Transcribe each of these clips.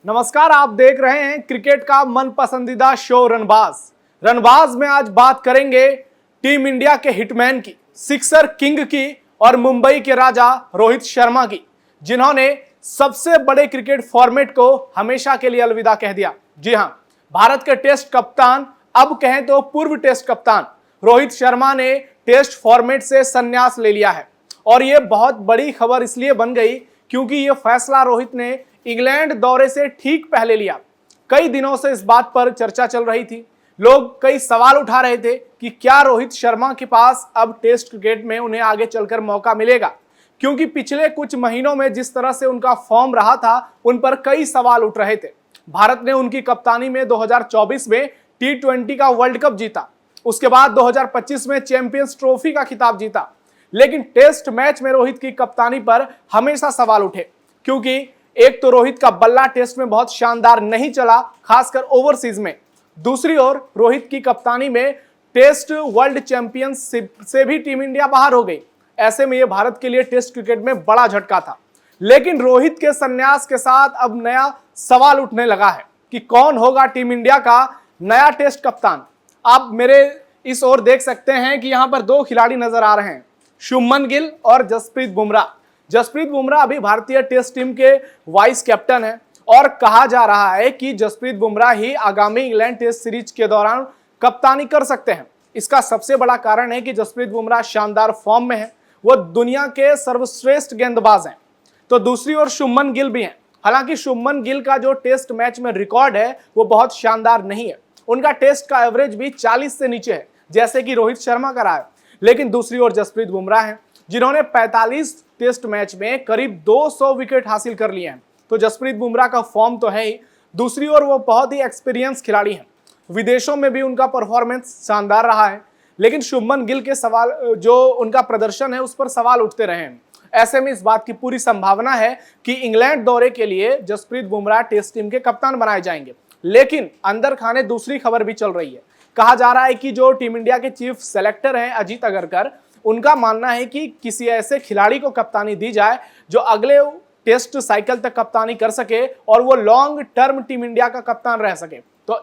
नमस्कार, आप देख रहे हैं क्रिकेट का मन पसंदीदा शो रनबाज। रनबाज में आज बात करेंगे टीम इंडिया के हिटमैन की, सिक्सर किंग की और मुंबई के राजा रोहित शर्मा की, जिन्होंने सबसे बड़े क्रिकेट फॉर्मेट को हमेशा के लिए अलविदा कह दिया। जी हां, भारत के टेस्ट कप्तान, अब कहें तो पूर्व टेस्ट कप्तान रोहित शर्मा ने टेस्ट फॉर्मेट से संन्यास ले लिया है। और यह बहुत बड़ी खबर इसलिए बन गई क्योंकि यह फैसला रोहित ने इंग्लैंड दौरे से ठीक पहले लिया। कई दिनों से इस बात पर चर्चा चल रही थी, लोग कई सवाल उठा रहे थे कि क्या रोहित शर्मा के पास अब टेस्ट क्रिकेट में उन्हें आगे चलकर मौका मिलेगा, क्योंकि पिछले कुछ महीनों में जिस तरह से उनका फॉर्म रहा था उन पर कई सवाल उठ रहे थे। भारत ने उनकी कप्तानी में 2024 में T20 का वर्ल्ड कप जीता, उसके बाद 2025 में चैंपियंस ट्रॉफी का खिताब जीता, लेकिन टेस्ट मैच में रोहित की कप्तानी पर हमेशा सवाल उठे, क्योंकि एक तो रोहित का बल्ला टेस्ट में बहुत शानदार नहीं चला, खासकर ओवरसीज में। दूसरी ओर रोहित की कप्तानी में टेस्ट वर्ल्ड चैंपियनशिप से भी टीम इंडिया बाहर हो गई। ऐसे में यह भारत के लिए टेस्ट क्रिकेट में बड़ा झटका था। लेकिन रोहित के संन्यास के साथ अब नया सवाल उठने लगा है कि कौन होगा टीम इंडिया का नया टेस्ट कप्तान। आप मेरे इस ओर देख सकते हैं कि यहां पर दो खिलाड़ी नजर आ रहे हैं, शुभमन गिल और जसप्रीत बुमराह। जसप्रीत बुमराह अभी भारतीय टेस्ट टीम के वाइस कैप्टन हैं और कहा जा रहा है कि जसप्रीत बुमराह ही आगामी इंग्लैंड टेस्ट सीरीज के दौरान कप्तानी कर सकते हैं। इसका सबसे बड़ा कारण है कि जसप्रीत बुमराह शानदार फॉर्म में है, वो दुनिया के सर्वश्रेष्ठ गेंदबाज हैं। तो दूसरी ओर शुभमन गिल भी हैं। हालांकि शुभमन गिल का जो टेस्ट मैच में रिकॉर्ड है वो बहुत शानदार नहीं है, उनका टेस्ट का एवरेज भी 40 से नीचे है, जैसे कि रोहित शर्मा का रहा है। लेकिन दूसरी ओर जसप्रीत बुमराह हैं, जिन्होंने 45 टेस्ट मैच में करीब 200 विकेट हासिल कर लिए हैं। तो जसप्रीत बुमराह का फॉर्म तो है ही, दूसरी ओर वो बहुत ही एक्सपीरियंस खिलाड़ी हैं, विदेशों में भी उनका परफॉर्मेंस शानदार रहा है। लेकिन शुभमन गिल के सवाल, जो उनका प्रदर्शन है उस पर सवाल उठते रहे हैं। ऐसे में इस बात की पूरी संभावना है कि इंग्लैंड दौरे के लिए जसप्रीत बुमराह टेस्ट टीम के कप्तान बनाए जाएंगे। लेकिन अंदर खाने दूसरी खबर भी चल रही है। कहा जा रहा है कि जो टीम इंडिया के चीफ सेलेक्टर हैं अजीत अगरकर, उनका मानना है कि किसी ऐसे खिलाड़ी को कप्तानी दी जाए जो अगले टेस्ट साइकिल तक कप्तानी कर सके और वो लॉन्ग टर्म टीम इंडिया का कप्तान रह सके। तो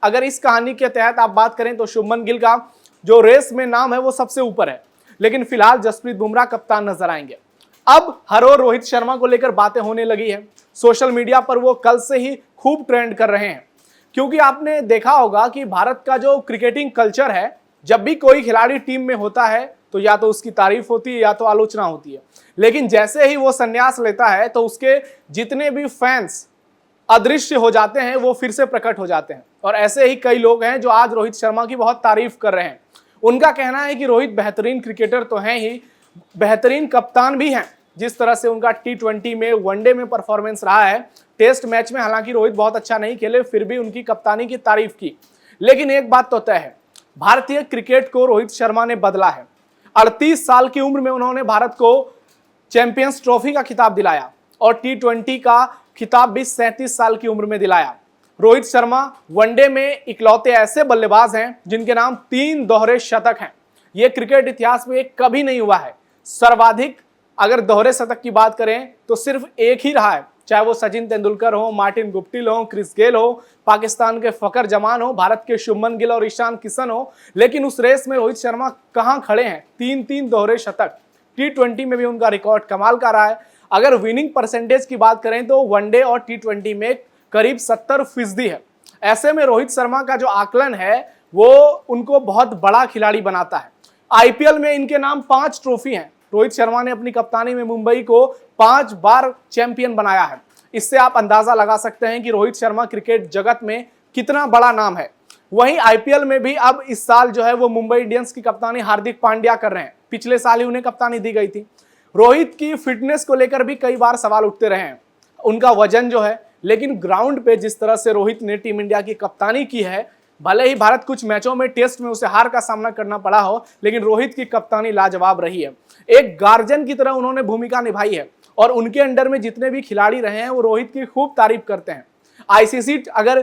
अगर इस कहानी के तहत आप बात करें तो शुभमन गिल का जो रेस में नाम है वो सबसे ऊपर है, लेकिन फिलहाल जसप्रीत बुमराह कप्तान नजर आएंगे। अब हर ओर रोहित शर्मा को लेकर बातें होने लगी है। सोशल मीडिया पर वो कल से ही खूब ट्रेंड कर रहे हैं, क्योंकि आपने देखा होगा कि भारत का जो क्रिकेटिंग कल्चर है, जब भी कोई खिलाड़ी टीम में होता है तो या तो उसकी तारीफ होती है या तो आलोचना होती है। लेकिन जैसे ही वो संन्यास लेता है तो उसके जितने भी फैंस अदृश्य हो जाते हैं वो फिर से प्रकट हो जाते हैं। और ऐसे ही कई लोग हैं जो आज रोहित शर्मा की बहुत तारीफ कर रहे हैं। उनका कहना है कि रोहित बेहतरीन क्रिकेटर तो हैं ही, बेहतरीन कप्तान भी हैं। जिस तरह से उनका T20 में, वनडे में परफॉर्मेंस रहा है, टेस्ट मैच में हालांकि रोहित बहुत अच्छा नहीं खेले, फिर भी उनकी कप्तानी की तारीफ की। लेकिन एक बात तो तय है, भारतीय क्रिकेट को रोहित शर्मा ने बदला है। 38 साल की उम्र में उन्होंने भारत को चैंपियंस ट्रॉफी का खिताब दिलाया और T20 का खिताब भी 37 साल की उम्र में दिलाया। रोहित शर्मा वनडे में इकलौते ऐसे बल्लेबाज हैं जिनके नाम 3 दोहरे शतक हैं। यह क्रिकेट इतिहास में कभी नहीं हुआ है। सर्वाधिक अगर दोहरे शतक की बात करें तो सिर्फ एक ही रहा है, चाहे वो सचिन तेंदुलकर हो, मार्टिन गुप्टिल हो, क्रिस गेल हो, पाकिस्तान के फकर जमान हो, भारत के शुभमन गिल और ईशान किशन हो। लेकिन उस रेस में रोहित शर्मा कहां खड़े हैं? 3-3 दोहरे शतक। T20 में भी उनका रिकॉर्ड कमाल का रहा है। अगर विनिंग परसेंटेज की बात करें तो वनडे और T20 में करीब 70% है। ऐसे में रोहित शर्मा का जो आकलन है वो उनको बहुत बड़ा खिलाड़ी बनाता है। IPL में इनके नाम 5 ट्रॉफी हैं। रोहित शर्मा ने अपनी कप्तानी में मुंबई को 5 बार चैंपियन बनाया है। इससे आप अंदाजा लगा सकते हैं कि रोहित शर्मा क्रिकेट जगत में कितना बड़ा नाम है। वहीं IPL में भी अब इस साल जो है वो मुंबई इंडियंस की कप्तानी हार्दिक पांड्या कर रहे हैं। पिछले साल ही उन्हें कप्तानी दी गई थी। रोहित की फिटनेस को लेकर भी कई बार सवाल उठते रहे हैं, उनका वजन जो है। लेकिन ग्राउंड पे जिस तरह से रोहित ने टीम इंडिया की कप्तानी की है, भले ही भारत कुछ मैचों में टेस्ट में उसे हार का सामना करना पड़ा हो, लेकिन रोहित की कप्तानी लाजवाब रही है। एक गार्जियन की तरह उन्होंने भूमिका निभाई है और उनके अंडर में जितने भी खिलाड़ी रहे हैं वो रोहित की खूब तारीफ करते हैं। ICC अगर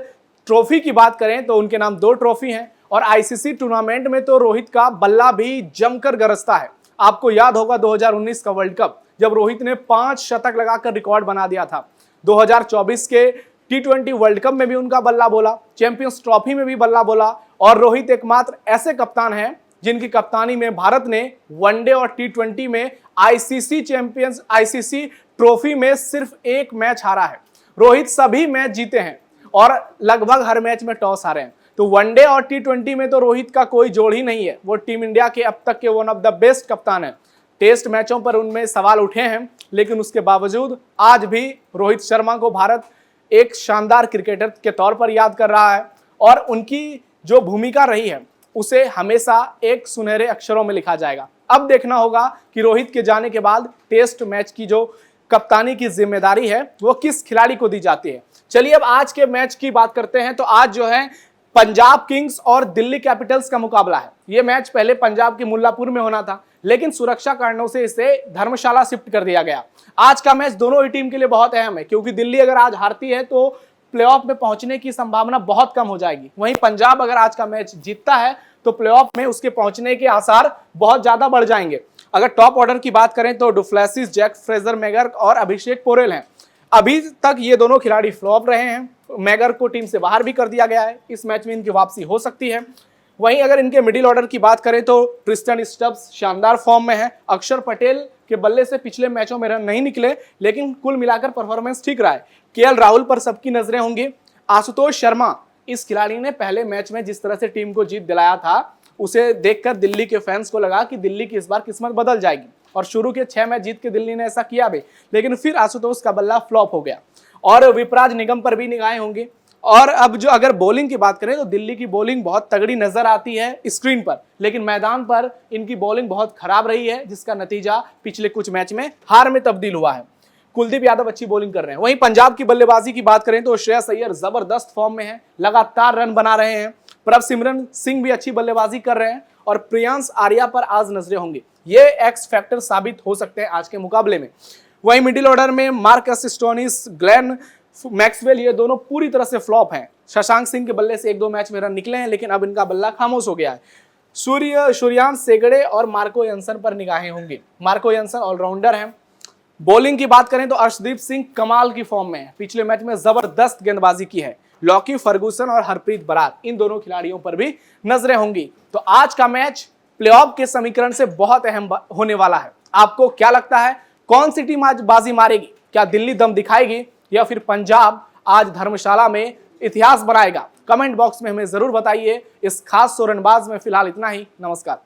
ट्रॉफी की बात करें तो उनके नाम 2 ट्रॉफी हैं और ICC टूर्नामेंट में तो रोहित का बल्ला भी जमकर गरजता है। आपको याद होगा 2019 का वर्ल्ड कप, जब रोहित ने 5 शतक लगाकर रिकॉर्ड बना दिया था। 2024 के T20 वर्ल्ड कप में भी उनका बल्ला बोला, चैंपियंस ट्रॉफी में भी बल्ला बोला। और रोहित एकमात्र ऐसे कप्तान हैं जिनकी कप्तानी में भारत ने वनडे और T20 में आईसीसी ट्रॉफी में सिर्फ एक मैच हारा है। रोहित सभी मैच जीते हैं और लगभग हर मैच में टॉस हारे हैं। तो वनडे और T20 में तो रोहित का कोई जोड़ ही नहीं है। वो टीम इंडिया के अब तक के वन ऑफ द बेस्ट कप्तान है। टेस्ट मैचों पर उनमें सवाल उठे हैं, लेकिन उसके बावजूद आज भी रोहित शर्मा को भारत एक शानदार क्रिकेटर के तौर पर याद कर रहा है और उनकी जो भूमिका रही है उसे हमेशा एक सुनहरे अक्षरों में लिखा जाएगा। अब देखना होगा कि रोहित के जाने के बाद टेस्ट मैच की जो कप्तानी की जिम्मेदारी है वो किस खिलाड़ी को दी जाती है। चलिए अब आज के मैच की बात करते हैं। तो आज जो है पंजाब किंग्स और दिल्ली कैपिटल्स का मुकाबला है। ये मैच पहले पंजाब के मुल्लापुर में होना था, लेकिन सुरक्षा कारणों से इसे धर्मशाला शिफ्ट कर दिया गया। आज का मैच दोनों ही टीम के लिए बहुत अहम है, क्योंकि दिल्ली अगर आज हारती है तो प्लेऑफ में पहुंचने की संभावना बहुत कम हो जाएगी। वहीं पंजाब अगर आज का मैच जीतता है तो प्लेऑफ में उसके पहुंचने के आसार बहुत ज्यादा बढ़ जाएंगे। अगर टॉप ऑर्डर की बात करें तो डुप्लेसिस, जैक फ्रेजर मैगर और अभिषेक पोरेल हैं। अभी तक ये दोनों खिलाड़ी फ्लॉप रहे हैं। मैगर को टीम से बाहर भी कर दिया गया है। इस मैच में इनकी वापसी हो सकती है। वहीं अगर इनके मिडिल ऑर्डर की बात करें तो ट्रिस्टन स्टब्स शानदार फॉर्म में है। अक्षर पटेल के बल्ले से पिछले मैचों में रन नहीं निकले, लेकिन कुल मिलाकर परफॉर्मेंस ठीक रहा है। केएल राहुल पर सबकी नजरें होंगी। आशुतोष शर्मा, इस खिलाड़ी ने पहले मैच में जिस तरह से टीम को जीत दिलाया था, उसे देखकर दिल्ली के फैंस को लगा कि दिल्ली की इस बार किस्मत बदल जाएगी। और शुरू के 6 मैच जीत के दिल्ली ने ऐसा किया भी, लेकिन फिर आशुतोष का बल्ला फ्लॉप हो गया। और विपराज निगम पर भी निगाहें होंगी। और अब जो अगर बॉलिंग की बात करें तो दिल्ली की बॉलिंग बहुत तगड़ी नजर आती है स्क्रीन पर, लेकिन मैदान पर इनकी बॉलिंग बहुत खराब रही है, जिसका नतीजा पिछले कुछ मैच में हार में तब्दील हुआ है। कुलदीप यादव अच्छी बॉलिंग कर रहे हैं। वहीं पंजाब की बल्लेबाजी की बात करें तो श्रेयस अय्यर जबरदस्त फॉर्म में है, लगातार रन बना रहे हैं। प्रभसिमरन सिंह भी अच्छी बल्लेबाजी कर रहे हैं और प्रियांश आर्या पर आज नजरें होंगी। ये एक्स फैक्टर साबित हो सकते हैं आज के मुकाबले में। वहीं मिडिल ऑर्डर में मार्कस स्टोनिस, ग्लेन मैक्सवेल, ये दोनों पूरी तरह से फ्लॉप हैं। शशांक सिंह के बल्ले से 1-2 मैच में रन निकले हैं, लेकिन अब इनका बल्ला खामोश हो गया है। सूर्यांश सेगड़े और मार्को यंसन पर निगाहें होंगी। मार्को यंसन ऑलराउंडर हैं। बॉलिंग की बात करें तो अर्शदीप सिंह कमाल की फॉर्म में है, पिछले मैच में जबरदस्त गेंदबाजी की है। लॉकी फर्गूसन और हरप्रीत बरार, इन दोनों खिलाड़ियों पर भी नजरें होंगी। तो आज का मैच प्लेऑफ के समीकरण से बहुत अहम होने वाला है। आपको क्या लगता है, कौन सी टीम आज बाजी मारेगी? क्या दिल्ली दम दिखाएगी या फिर पंजाब आज धर्मशाला में इतिहास बनाएगा? कमेंट बॉक्स में हमें जरूर बताइए। इस खास शो रनबाज में फिलहाल इतना ही। नमस्कार।